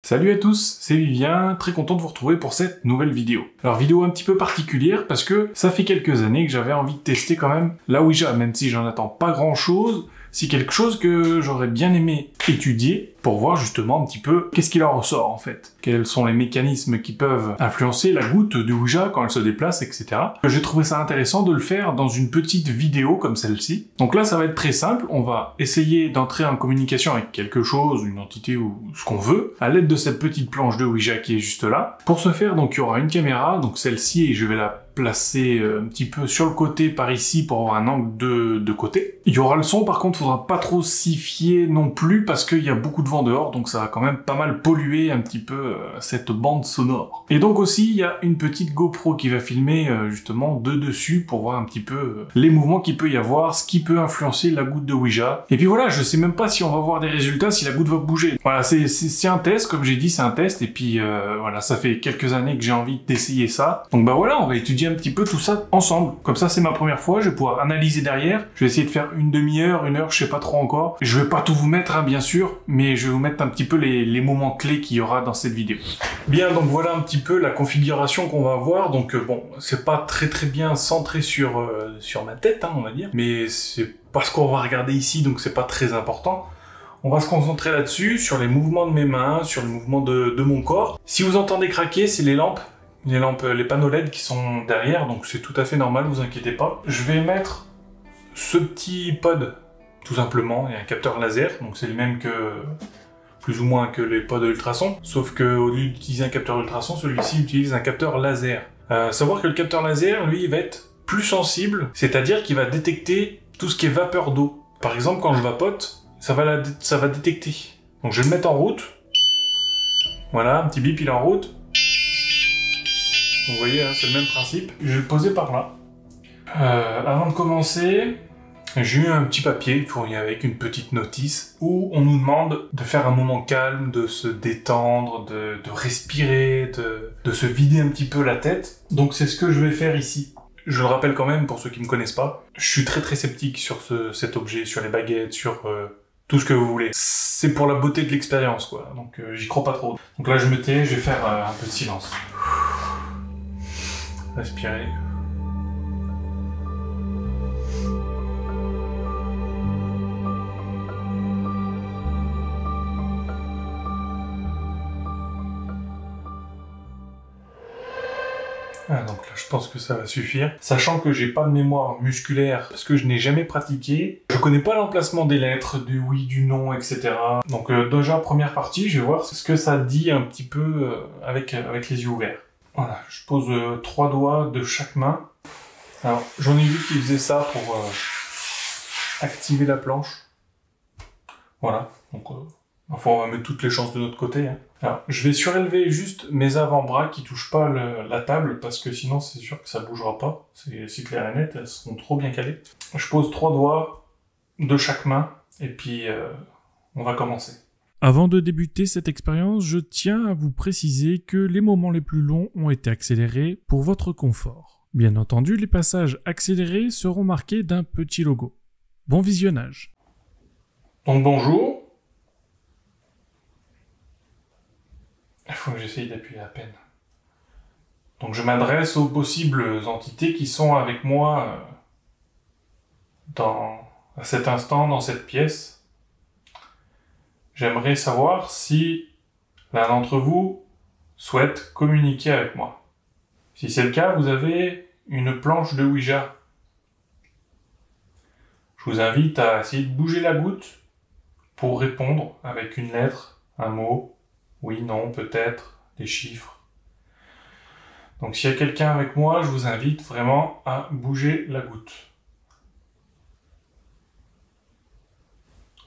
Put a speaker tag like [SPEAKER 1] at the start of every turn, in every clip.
[SPEAKER 1] Salut à tous, c'est Vivien, très content de vous retrouver pour cette nouvelle vidéo. Alors vidéo un petit peu particulière parce que ça fait quelques années que j'avais envie de tester quand même la Ouija, même si j'en attends pas grand chose, c'est quelque chose que j'aurais bien aimé étudier pour voir justement un petit peu qu'est-ce qu'il en ressort en fait. Quels sont les mécanismes qui peuvent influencer la goutte de Ouija quand elle se déplace, etc. J'ai trouvé ça intéressant de le faire dans une petite vidéo comme celle-ci. Donc là ça va être très simple, on va essayer d'entrer en communication avec quelque chose, une entité ou ce qu'on veut, à l'aide de cette petite planche de Ouija qui est juste là. Pour ce faire, donc il y aura une caméra, donc celle-ci, et je vais la placer un petit peu sur le côté par ici pour avoir un angle de côté. Il y aura le son, par contre, faudra pas trop s'y fier non plus parce qu'il y a beaucoup de vent dehors, donc ça va quand même pas mal polluer un petit peu cette bande sonore. Et donc aussi, il y a une petite GoPro qui va filmer justement de dessus pour voir un petit peu les mouvements qu'il peut y avoir, ce qui peut influencer la goutte de Ouija. Et puis voilà, je sais même pas si on va voir des résultats, si la goutte va bouger. Voilà, c'est un test, comme j'ai dit, c'est un test, et puis voilà, ça fait quelques années que j'ai envie d'essayer ça. Donc bah voilà, on va étudier un petit peu tout ça ensemble. Comme ça, c'est ma première fois, je vais pouvoir analyser derrière. Je vais essayer de faire une demi-heure, une heure, je sais pas trop encore. Je vais pas tout vous mettre, hein, bien sûr, mais je vais vous mettre un petit peu les moments clés qu'il y aura dans cette vidéo. Bien, donc voilà un petit peu la configuration qu'on va avoir. Donc bon, c'est pas très bien centré sur ma tête, hein, on va dire, mais c'est parce qu'on va regarder ici, donc c'est pas très important. On va se concentrer là-dessus, sur les mouvements de mes mains, sur le mouvement de mon corps. Si vous entendez craquer, c'est les lampes, les panneaux LED qui sont derrière, donc c'est tout à fait normal, vous inquiétez pas. Je vais mettre ce petit pod, tout simplement, il y a un capteur laser, donc c'est le même que, plus ou moins que les pods ultrasons, sauf que au lieu d'utiliser un capteur ultrason, celui-ci utilise un capteur laser. Savoir que le capteur laser, lui, il va être plus sensible, c'est-à-dire qu'il va détecter tout ce qui est vapeur d'eau. Par exemple, quand je vapote, ça va détecter. Donc je vais le mettre en route. Voilà, un petit bip, il est en route. Vous voyez, hein, c'est le même principe. Je vais le poser par là. Avant de commencer, j'ai eu un petit papier fourni avec une petite notice où on nous demande de faire un moment calme, de se détendre, de respirer, de se vider un petit peu la tête. Donc c'est ce que je vais faire ici. Je le rappelle quand même pour ceux qui me connaissent pas, je suis très sceptique sur cet objet, sur les baguettes, sur tout ce que vous voulez. C'est pour la beauté de l'expérience, quoi. Donc j'y crois pas trop. Donc là je me tais, je vais faire un peu de silence. Respirer. Ah, donc là, je pense que ça va suffire. Sachant que j'ai pas de mémoire musculaire, parce que je n'ai jamais pratiqué. Je connais pas l'emplacement des lettres, du oui, du non, etc. Donc déjà, première partie, je vais voir ce que ça dit un petit peu avec les yeux ouverts. Voilà, je pose 3 doigts de chaque main. Alors, j'en ai vu qui faisaient ça pour activer la planche. Voilà, donc enfin, on va mettre toutes les chances de notre côté, hein. Alors, je vais surélever juste mes avant-bras qui touchent pas la table, parce que sinon c'est sûr que ça bougera pas. C'est clair et net, elles seront trop bien calées. Je pose 3 doigts de chaque main, et puis on va commencer.
[SPEAKER 2] Avant de débuter cette expérience, je tiens à vous préciser que les moments les plus longs ont été accélérés pour votre confort. Bien entendu, les passages accélérés seront marqués d'un petit logo. Bon visionnage.
[SPEAKER 1] Donc bonjour. Il faut que j'essaye d'appuyer à peine. Donc je m'adresse aux possibles entités qui sont avec moi à cet instant, dans cette pièce. J'aimerais savoir si l'un d'entre vous souhaite communiquer avec moi. Si c'est le cas, vous avez une planche de Ouija. Je vous invite à essayer de bouger la goutte pour répondre avec une lettre, un mot. Oui, non, peut-être, des chiffres. Donc s'il y a quelqu'un avec moi, je vous invite vraiment à bouger la goutte.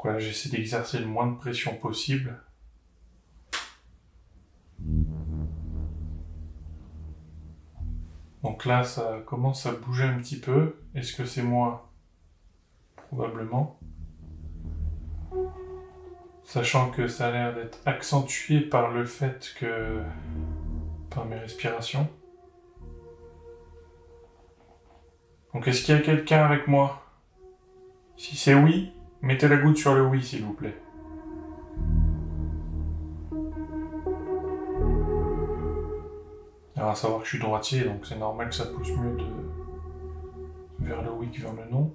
[SPEAKER 1] Voilà, j'essaie d'exercer le moins de pression possible. Donc là, ça commence à bouger un petit peu. Est-ce que c'est moi? Probablement. Sachant que ça a l'air d'être accentué par le fait que... par mes respirations. Donc est-ce qu'il y a quelqu'un avec moi? Si c'est oui, mettez la goutte sur le oui s'il vous plaît. Alors, à savoir que je suis droitier, donc c'est normal que ça pousse mieux vers le oui que vers le non.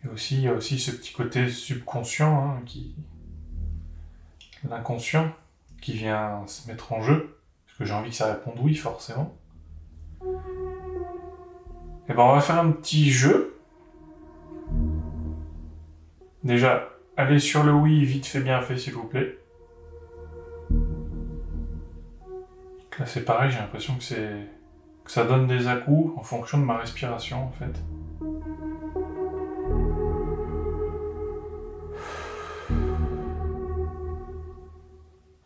[SPEAKER 1] Et aussi, il y a aussi ce petit côté subconscient, hein, l'inconscient, qui vient se mettre en jeu, parce que j'ai envie que ça réponde oui, forcément. Et ben, on va faire un petit jeu. Déjà, allez sur le oui, vite fait, bien fait, s'il vous plaît. Là, c'est pareil, j'ai l'impression que ça donne des à-coups en fonction de ma respiration, en fait.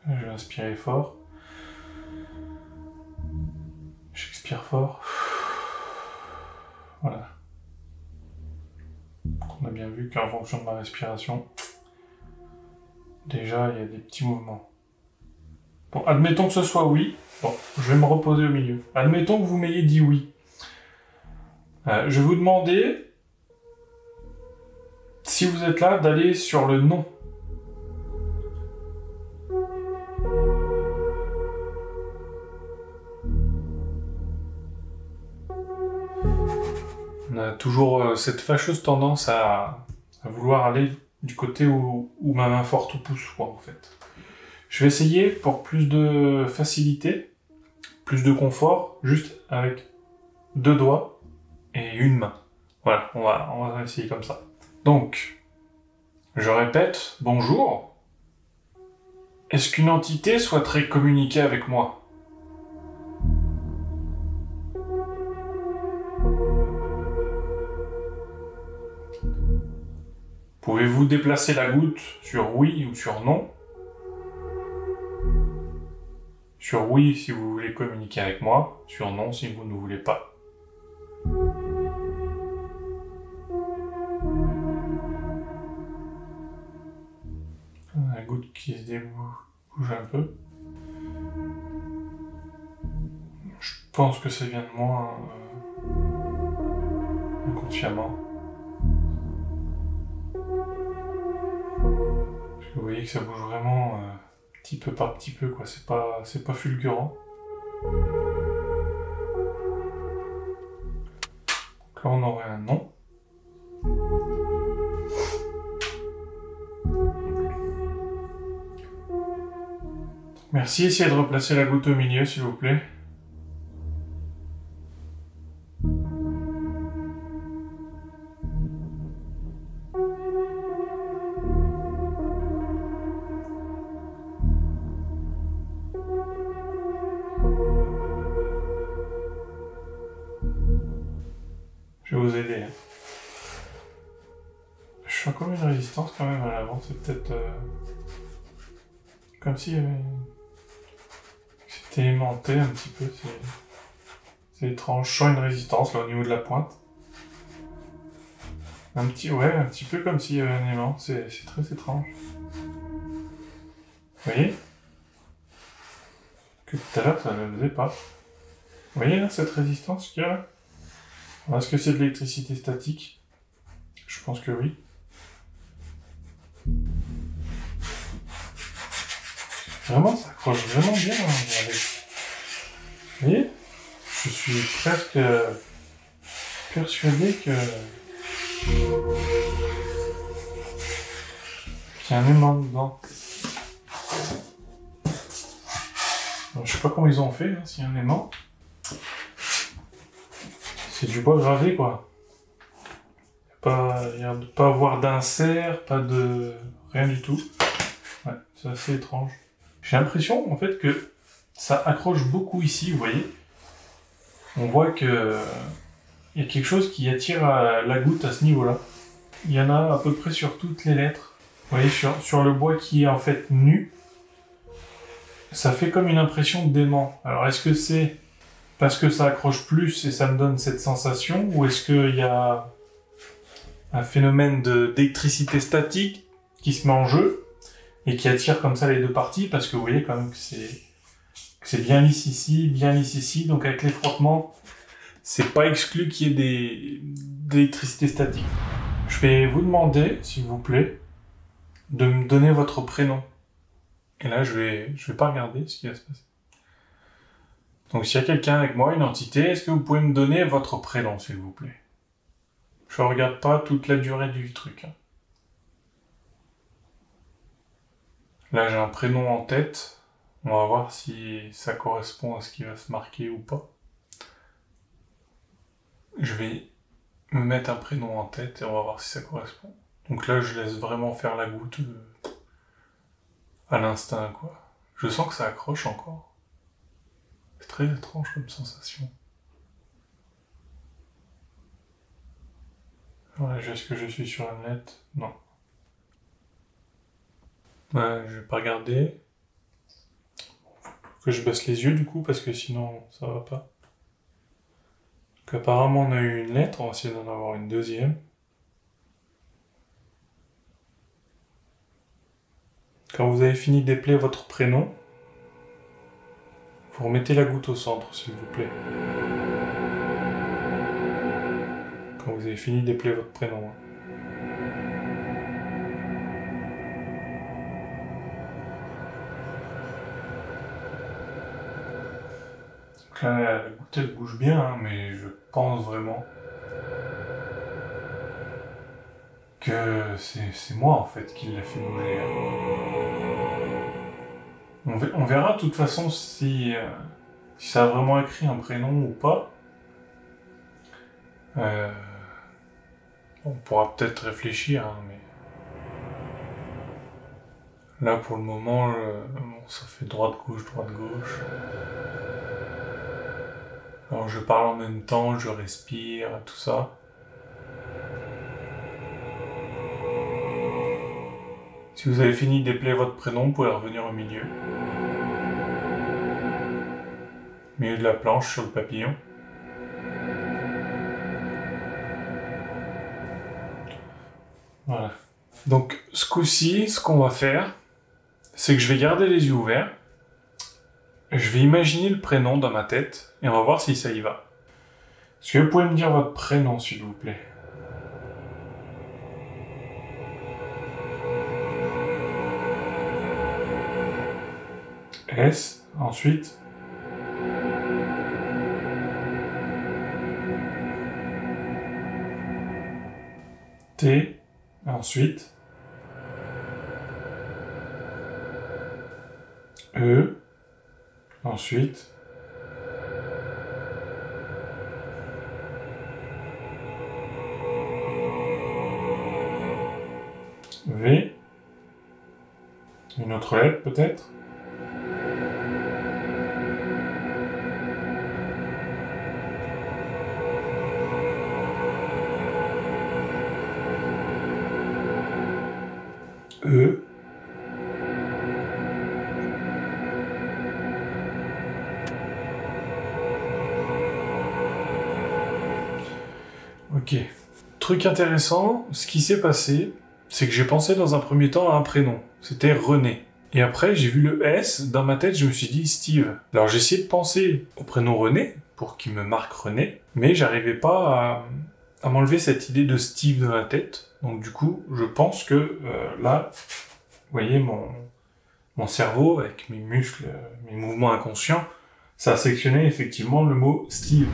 [SPEAKER 1] Je vais inspirer fort. J'expire fort. Voilà. On a bien vu qu'en fonction de ma respiration, déjà, il y a des petits mouvements. Bon, admettons que ce soit oui. Bon, je vais me reposer au milieu. Admettons que vous m'ayez dit oui. Je vais vous demander, si vous êtes là, d'aller sur le non. On a toujours cette fâcheuse tendance à vouloir aller du côté où ma main forte pousse, quoi, en fait. Je vais essayer, pour plus de facilité, plus de confort, juste avec 2 doigts et une main. Voilà, on va essayer comme ça. Donc, je répète, bonjour. Est-ce qu'une entité souhaiterait communiquer avec moi ? Pouvez-vous déplacer la goutte sur oui ou sur non ? Sur oui si vous voulez communiquer avec moi, sur non si vous ne voulez pas. La goutte qui se bouge un peu. Je pense que ça vient de moi inconsciemment. Parce que vous voyez que ça bouge vraiment petit peu par petit peu, quoi. C'est pas fulgurant. Donc là, on aurait un non. Merci, essayez de replacer la goutte au milieu, s'il vous plaît. Je vais vous aider. Je sens comme une résistance quand même à l'avant, c'est peut-être comme si c'était aimanté un petit peu, c'est étrange. Je sens une résistance là au niveau de la pointe. Un petit peu comme s'il y avait un aimant, c'est très étrange. Vous voyez ? Que tout à l'heure ça ne le faisait pas. Vous voyez là cette résistance qu'il y a là ? Est-ce que c'est de l'électricité statique ? Je pense que oui. Vraiment, ça accroche vraiment bien. Hein, avec... Vous voyez ? Je suis presque persuadé qu'il y a un aimant dedans. Alors, je sais pas comment ils ont fait, hein, s'il y a un aimant. C'est du bois gravé, quoi. Il n'y a pas avoir d'insert, pas de... rien du tout. Ouais, c'est assez étrange. J'ai l'impression, en fait, que ça accroche beaucoup ici, vous voyez. On voit que il y a quelque chose qui attire la goutte à ce niveau-là. Il y en a à peu près sur toutes les lettres. Vous voyez, sur le bois qui est en fait nu, ça fait comme une impression d'aimant. Alors, est-ce que c'est parce que ça accroche plus et ça me donne cette sensation, ou est-ce qu'il y a un phénomène d'électricité statique qui se met en jeu et qui attire comme ça les deux parties, parce que vous voyez quand même que c'est bien lisse ici, donc avec les frottements, c'est pas exclu qu'il y ait d'électricité statique. Je vais vous demander, s'il vous plaît, de me donner votre prénom. Et là, je vais pas regarder ce qui va se passer. Donc, s'il y a quelqu'un avec moi, une entité, est-ce que vous pouvez me donner votre prénom, s'il vous plaît? Je regarde pas toute la durée du truc. Là, j'ai un prénom en tête. On va voir si ça correspond à ce qui va se marquer ou pas. Je vais me mettre un prénom en tête et on va voir si ça correspond. Donc là, je laisse vraiment faire la goutte à l'instinct, quoi. Je sens que ça accroche encore. C'est très étrange comme sensation. Voilà, est-ce que je suis sur une lettre? Non. Ouais, je vais pas regarder. Faut que je baisse les yeux du coup, parce que sinon ça va pas. Donc apparemment on a eu une lettre, on va essayer d'en avoir une deuxième. Quand vous avez fini d'épeler votre prénom, vous remettez la goutte au centre, s'il vous plaît. Quand vous avez fini d'épeler votre prénom. Donc là, la goutte elle bouge bien, hein, mais je pense vraiment que c'est moi en fait qui l'a fait bouger. On verra de toute façon si ça a vraiment écrit un prénom ou pas. On pourra peut-être réfléchir, hein, mais là pour le moment, bon, ça fait droite-gauche, droite-gauche. Alors je parle en même temps, je respire, tout ça. Si vous avez fini d'épeler votre prénom, vous pouvez revenir au milieu. Milieu de la planche, sur le papillon. Voilà. Donc, ce coup-ci, ce qu'on va faire, c'est que je vais garder les yeux ouverts. Je vais imaginer le prénom dans ma tête, et on va voir si ça y va. Est-ce que vous pouvez me dire votre prénom, s'il vous plaît? S, ensuite. T, ensuite. E, ensuite. V, une autre lettre peut-être. E. Ok. Truc intéressant, ce qui s'est passé, c'est que j'ai pensé dans un premier temps à un prénom. C'était René. Et après, j'ai vu le S, dans ma tête, je me suis dit Steve. Alors j'ai essayé de penser au prénom René, pour qu'il me marque René, mais j'arrivais pas à m'enlever cette idée de Steve dans la tête. Donc du coup, je pense que là, vous voyez, mon cerveau, avec mes muscles, mes mouvements inconscients, ça a sélectionné effectivement le mot Steve.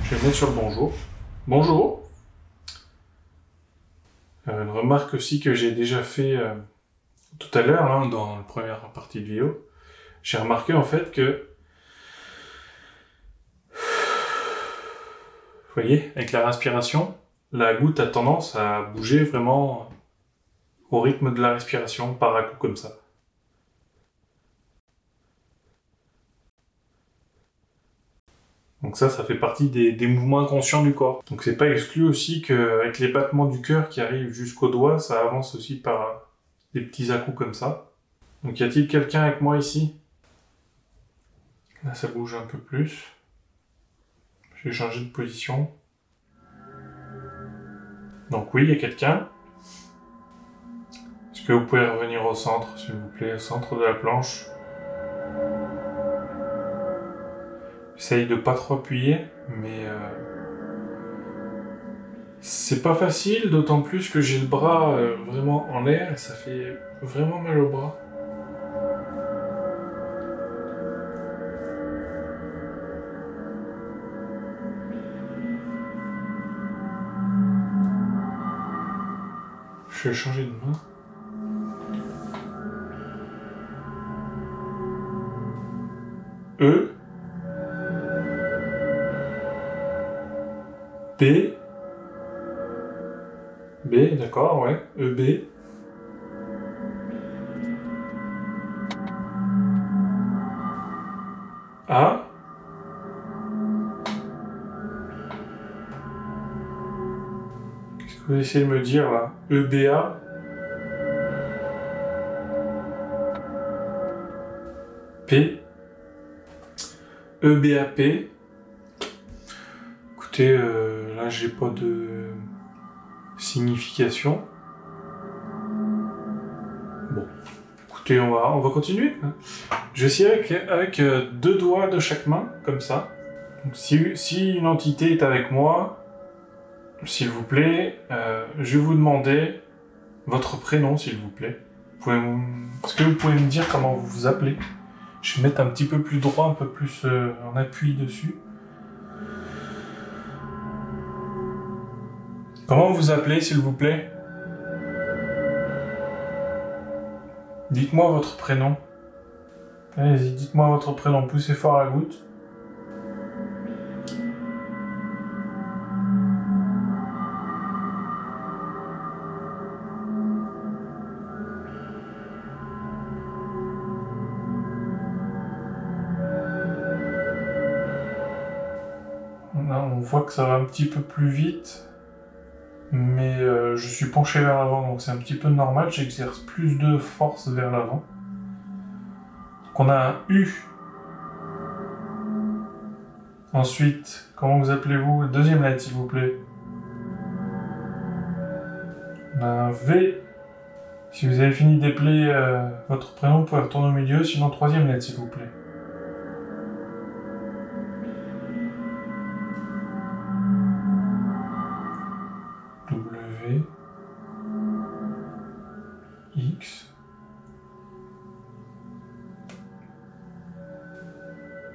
[SPEAKER 1] Je vais le mettre sur le bonjour. Bonjour. Une remarque aussi que j'ai déjà fait tout à l'heure, hein, dans la première partie de vidéo. J'ai remarqué en fait que, vous voyez, avec la respiration, la goutte a tendance à bouger vraiment au rythme de la respiration, par à coup comme ça. Donc ça fait partie des mouvements inconscients du corps. Donc c'est pas exclu aussi qu'avec les battements du cœur qui arrivent jusqu'au doigt, ça avance aussi par des petits à-coups comme ça. Donc y a-t-il quelqu'un avec moi ici? Là ça bouge un peu plus. Je vais changer de position. Donc oui, il y a quelqu'un. Est-ce que vous pouvez revenir au centre, s'il vous plaît, au centre de la planche? J'essaye de pas trop appuyer, mais c'est pas facile, d'autant plus que j'ai le bras vraiment en l'air et ça fait vraiment mal au bras. Je vais changer de main. E. B. B, d'accord, ouais. E, B. A. Qu'est-ce que vous essayez de me dire là? E, B, A. P. E, B, A, P. Écoutez, là j'ai pas de signification. Bon, écoutez, on va continuer. Je vais essayer avec deux doigts de chaque main, comme ça. Donc, si une entité est avec moi, s'il vous plaît, je vais vous demander votre prénom, s'il vous plaît. Est-ce que vous pouvez me dire comment vous vous appelez? Je vais mettre un petit peu plus droit, un peu plus en appui dessus. Comment vous vous appelez, s'il vous plaît? Dites-moi votre prénom. Allez-y, dites-moi votre prénom. Poussez fort à la goutte. Là, on voit que ça va un petit peu plus vite. Mais je suis penché vers l'avant, donc c'est un petit peu normal. J'exerce plus de force vers l'avant. Donc on a un U. Ensuite, comment vous appelez-vous? Deuxième lettre, s'il vous plaît. On a un V. Si vous avez fini d'épeler votre prénom, vous pouvez retourner au milieu. Sinon, troisième lettre, s'il vous plaît. W. X.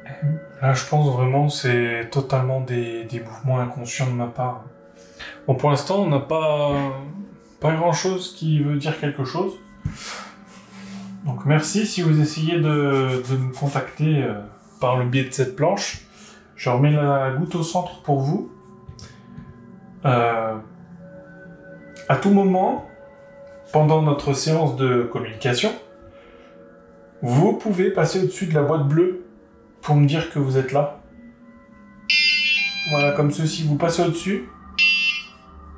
[SPEAKER 1] M. Là, je pense vraiment c'est totalement des mouvements inconscients de ma part. Bon, pour l'instant, on n'a pas grand-chose qui veut dire quelque chose. Donc, merci si vous essayez de me contacter par le biais de cette planche. Je remets la goutte au centre pour vous. À tout moment, pendant notre séance de communication, vous pouvez passer au-dessus de la boîte bleue pour me dire que vous êtes là. Voilà, comme ceci, vous passez au-dessus.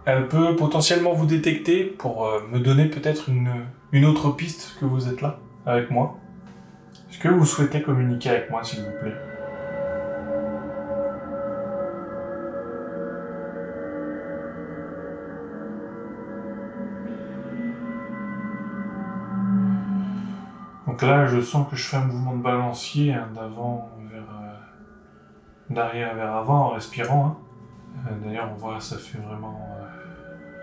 [SPEAKER 1] Elle peut potentiellement vous détecter pour me donner peut-être une autre piste que vous êtes là, avec moi. Est-ce que vous souhaitez communiquer avec moi, s'il vous plaît? Donc là, je sens que je fais un mouvement de balancier d'avant vers... d'arrière vers avant en respirant. D'ailleurs, on voit, ça fait vraiment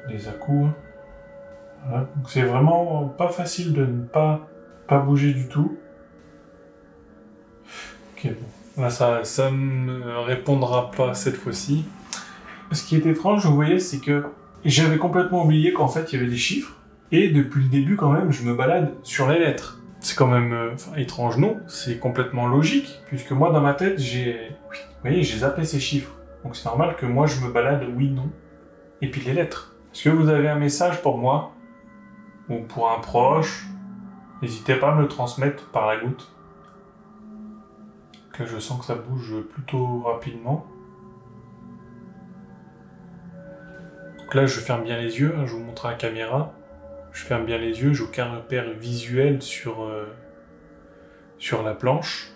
[SPEAKER 1] des à-coups. Voilà. Donc c'est vraiment pas facile de ne pas bouger du tout. Ok, bon. Là, ça ne me répondra pas cette fois-ci. Ce qui est étrange, vous voyez, c'est que j'avais complètement oublié qu'en fait, il y avait des chiffres. Et depuis le début, quand même, je me balade sur les lettres. C'est quand même étrange, non? C'est complètement logique, puisque moi, dans ma tête, vous voyez, j'ai zappé ces chiffres. Donc c'est normal que moi, je me balade oui, non. Et puis les lettres. Est-ce que vous avez un message pour moi? Ou pour un proche? N'hésitez pas à me le transmettre par la goutte. Là, je sens que ça bouge plutôt rapidement. Donc là, je ferme bien les yeux, je vous montre à la caméra. Je ferme bien les yeux, j'ai aucun repère visuel sur la planche.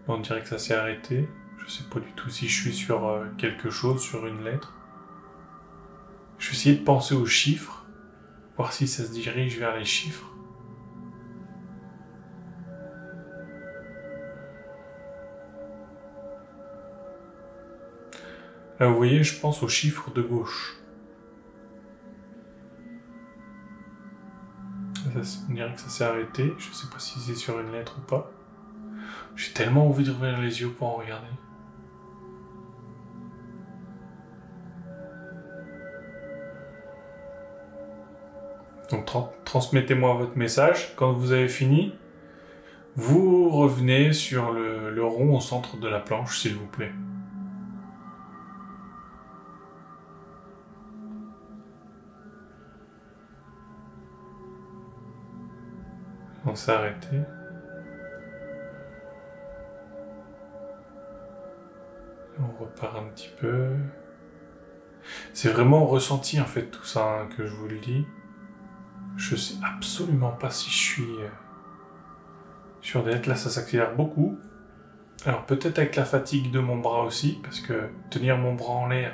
[SPEAKER 1] On dirait que ça s'est arrêté. Je sais pas du tout si je suis sur quelque chose, sur une lettre. Je vais essayer de penser aux chiffres, voir si ça se dirige vers les chiffres. Là, vous voyez, je pense aux chiffres de gauche. On dirait que ça s'est arrêté. Je sais pas si c'est sur une lettre ou pas. J'ai tellement envie d'ouvrir les yeux pour en regarder. Vous transmettez-moi votre message. Quand vous avez fini, vous revenez sur le rond au centre de la planche, s'il vous plaît. On s'est arrêté. On repart un petit peu. C'est vraiment ressenti en fait tout ça hein, que je vous le dis. Je sais absolument pas si je suis sur des lettres. Là ça s'accélère beaucoup. Alors peut-être avec la fatigue de mon bras aussi, parce que tenir mon bras en l'air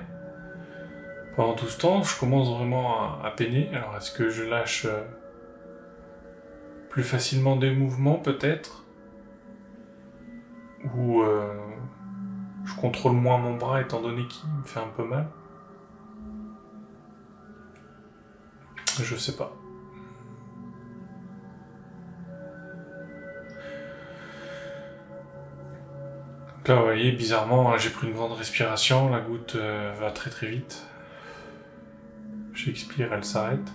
[SPEAKER 1] pendant tout ce temps, je commence vraiment à peiner. Alors est-ce que je lâche plus facilement des mouvements peut-être, ou je contrôle moins mon bras étant donné qu'il me fait un peu mal. Je sais pas. Donc là vous voyez bizarrement j'ai pris une grande respiration, la goutte va très très vite. J'expire, elle s'arrête.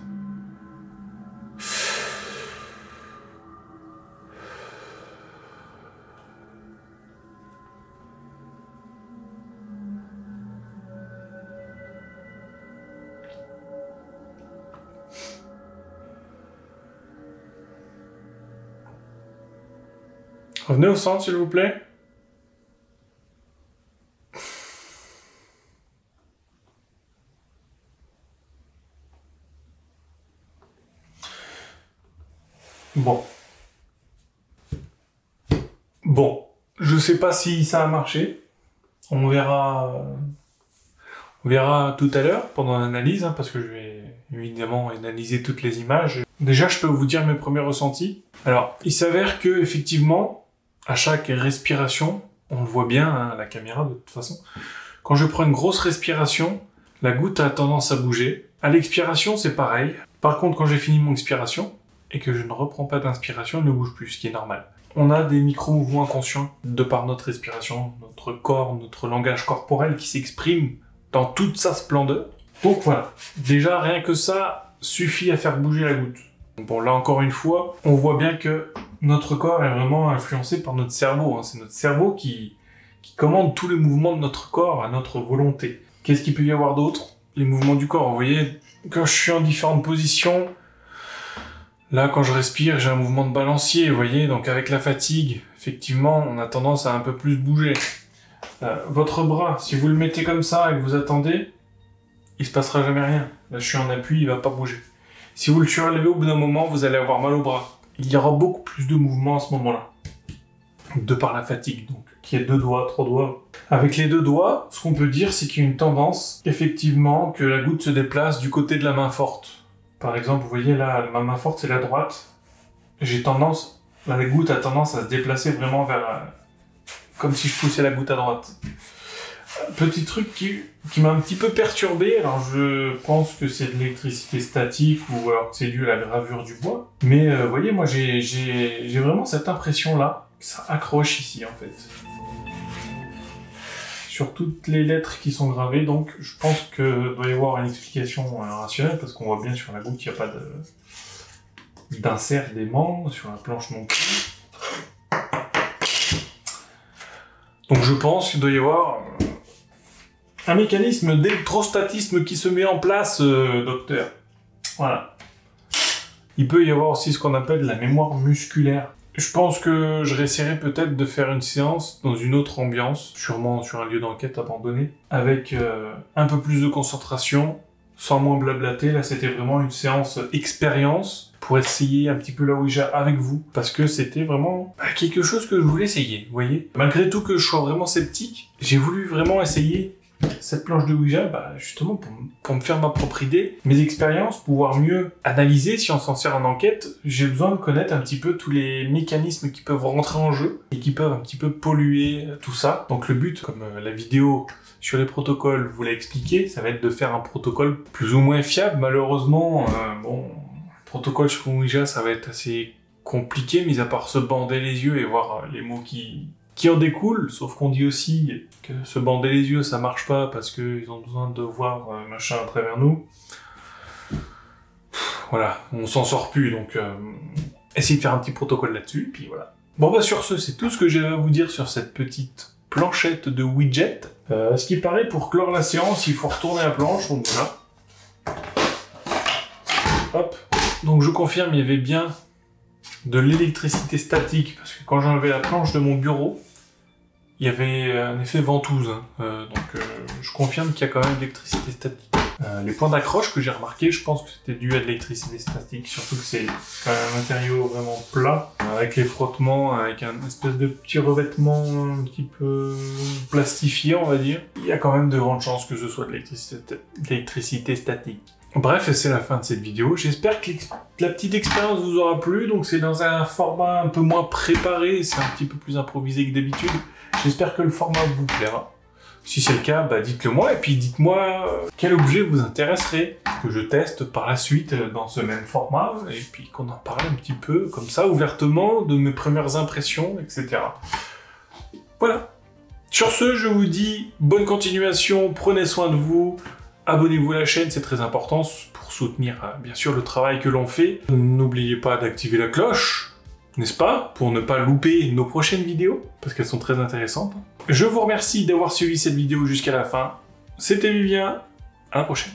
[SPEAKER 1] Revenez au centre, s'il vous plaît. Bon, je sais pas si ça a marché. On verra tout à l'heure pendant l'analyse, hein, parce que je vais évidemment analyser toutes les images. Déjà, je peux vous dire mes premiers ressentis. Alors, il s'avère que effectivement, à chaque respiration, on le voit bien hein, à la caméra de toute façon, quand je prends une grosse respiration, la goutte a tendance à bouger. À l'expiration, c'est pareil. Par contre, quand j'ai fini mon expiration, et que je ne reprends pas d'inspiration, elle ne bouge plus, ce qui est normal. On a des micro-mouvements inconscients de par notre respiration, notre corps, notre langage corporel qui s'exprime dans toute sa splendeur. Donc voilà, déjà rien que ça suffit à faire bouger la goutte. Bon là encore une fois, on voit bien que notre corps est vraiment influencé par notre cerveau. Hein. C'est notre cerveau qui commande tous les mouvements de notre corps à notre volonté. Qu'est-ce qu'il peut y avoir d'autre? Les mouvements du corps, vous voyez, quand je suis en différentes positions, là quand je respire, j'ai un mouvement de balancier, vous voyez, donc avec la fatigue, effectivement, on a tendance à un peu plus bouger. Votre bras, si vous le mettez comme ça et que vous attendez, il se passera jamais rien. Là je suis en appui, il va pas bouger. Si vous le surélevez au bout d'un moment, vous allez avoir mal au bras. Il y aura beaucoup plus de mouvements à ce moment-là. De par la fatigue, donc. Qui est 2 doigts, 3 doigts. Avec les 2 doigts, ce qu'on peut dire, c'est qu'il y a une tendance, effectivement, que la goutte se déplace du côté de la main forte. Par exemple, vous voyez là, ma main forte, c'est la droite. La goutte a tendance à se déplacer vraiment vers... comme si je poussais la goutte à droite. Petit truc qui m'a un petit peu perturbé, alors je pense que c'est de l'électricité statique ou alors que c'est dû à la gravure du bois. Mais vous voyez, moi j'ai vraiment cette impression-là, que ça accroche ici en fait. Sur toutes les lettres qui sont gravées, donc je pense que doit y avoir une explication rationnelle, parce qu'on voit bien sur la goutte qu'il n'y a pas d'insert d'aimant, sur la planche non plus. Donc je pense qu'il doit y avoir un mécanisme d'électrostatisme qui se met en place, docteur. Voilà. Il peut y avoir aussi ce qu'on appelle la mémoire musculaire. Je pense que je réessayerai peut-être de faire une séance dans une autre ambiance, sûrement sur un lieu d'enquête abandonné, avec un peu plus de concentration, sans moins blablater. Là, c'était vraiment une séance expérience pour essayer un petit peu la Ouija avec vous, parce que c'était vraiment quelque chose que je voulais essayer, vous voyez. Malgré tout que je sois vraiment sceptique, j'ai voulu vraiment essayer cette planche de Ouija, justement pour me faire ma propre idée, mes expériences, pouvoir mieux analyser si on s'en sert en enquête. J'ai besoin de connaître un petit peu tous les mécanismes qui peuvent rentrer en jeu et qui peuvent un petit peu polluer tout ça. Donc le but, comme la vidéo sur les protocoles vous l'a expliqué, ça va être de faire un protocole plus ou moins fiable. Malheureusement, protocole sur Ouija, ça va être assez compliqué, mis à part se bander les yeux et voir les mots qui en découlent, sauf qu'on dit aussi que se bander les yeux, ça marche pas parce qu'ils ont besoin de voir machin à travers nous. voilà, on s'en sort plus, donc essayez de faire un petit protocole là-dessus, puis voilà. Bon bah sur ce, c'est tout ce que j'ai à vous dire sur cette petite planchette de widget. Ce qui paraît, pour clore la séance, il faut retourner la planche, donc voilà. Hop, donc je confirme, il y avait bien de l'électricité statique, parce que quand j'enlevais la planche de mon bureau, il y avait un effet ventouse, hein. Je confirme qu'il y a quand même de l'électricité statique. Les points d'accroche que j'ai remarqué, je pense que c'était dû à de l'électricité statique, surtout que c'est quand même un matériau vraiment plat, avec les frottements, avec un espèce de petit revêtement un petit peu plastifié, on va dire. Il y a quand même de grandes chances que ce soit de l'électricité statique. Bref, c'est la fin de cette vidéo. J'espère que la petite expérience vous aura plu. Donc c'est dans un format un peu moins préparé, c'est un petit peu plus improvisé que d'habitude. J'espère que le format vous plaira. Si c'est le cas, bah dites-le moi, et puis dites-moi quel objet vous intéresserait, que je teste par la suite dans ce même format, et puis qu'on en parle un petit peu, comme ça, ouvertement, de mes premières impressions, etc. Voilà. Sur ce, je vous dis bonne continuation, prenez soin de vous, abonnez-vous à la chaîne, c'est très important pour soutenir, bien sûr, le travail que l'on fait. N'oubliez pas d'activer la cloche, n'est-ce pas, pour ne pas louper nos prochaines vidéos, parce qu'elles sont très intéressantes. Je vous remercie d'avoir suivi cette vidéo jusqu'à la fin. C'était Vivien, à la prochaine.